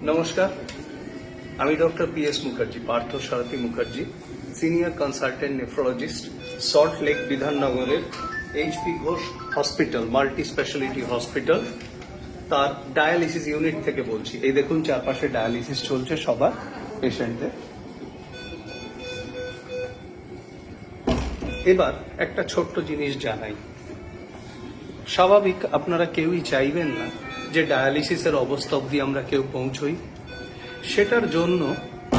নমস্কার, আমি doctor PS Mukherjee, Partha Sarathi Mukherjee, senior consultant nephrologist, Salt Lake বিধাননগরের HP Ghosh hospital, multi speciality hospital, তার ডায়ালিসিস ইউনিট থেকে বলছি। এই দেখুন, চারপাশে ডায়ালিসিস চলছে সবার পেশেন্টদের। এবার একটা ছোট্ট জিনিস জানাই। স্বাভাবিক আপনারা কেউই চাইবেন না যে ডায়ালিসিসের অবস্থা অবধি আমরা কেউ পৌঁছই। সেটার জন্য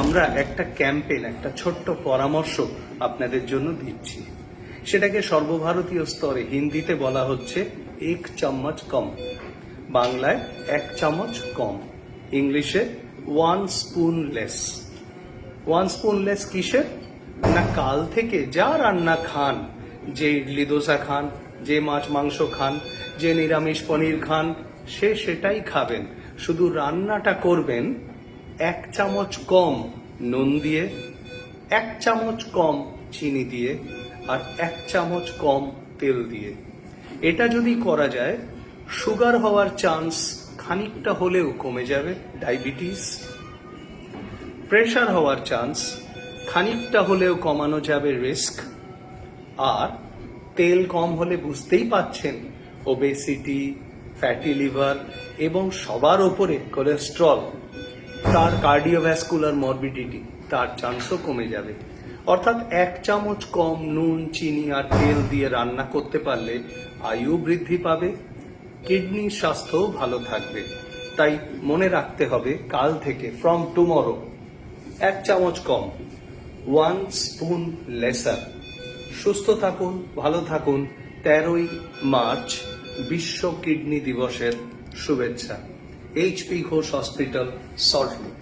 আমরা একটা ক্যাম্পেইন, একটা ছোট্ট পরামর্শ আপনাদের জন্য দিচ্ছি। সেটাকে সর্বভারতীয় স্তরে হিন্দিতে বলা হচ্ছে এক চামচ কম, বাংলায় 1 চামচ কম, ইংলিশে 1 স্পুন লেস। 1 স্পুন লেস কিসের? না, কাল থেকে যা রান্না খান, যে ইডলি দোসা খান, যে মাছ মাংস খান, যে নিরামিষ পনির খান, সেটাই খাবেন। শুধু রান্নাটা করবেন 1 চামচ কম নুন দিয়ে, 1 চামচ কম চিনি দিয়ে, আর 1 চামচ কম তেল দিয়ে। এটা যদি করা যায়, সুগার হওয়ার চান্স খানিকটা হলেও কমে যাবে, ডায়াবেটিস। প্রেশার হওয়ার চান্স খানিকটা হলেও কমানো যাবে, রিস্ক। আর তেল কম হলে বুঝতেই পাচ্ছেন, ওবেসিটি, ফ্যাটি লিভার এবং সবার ওপরে কোলেস্ট্রল, তার কার্ডিওভ্যাসকুলার মরবিডিটি, তার চান্সও কমে যাবে। অর্থাৎ 1 চামচ কম নুন, চিনি আর তেল দিয়ে রান্না করতে পারলে আয়ু বৃদ্ধি পাবে, কিডনির স্বাস্থ্যও ভালো থাকবে। তাই মনে রাখতে হবে, কাল থেকে, ফ্রম টুমরো, 1 চামচ কম, 1 স্পুন লেসার। সুস্থ থাকুন, ভালো থাকুন। 13ই মার্চ বিশ্ব কিডনি দিবসের শুভেচ্ছা। HP Ghosh hospital, salt lake.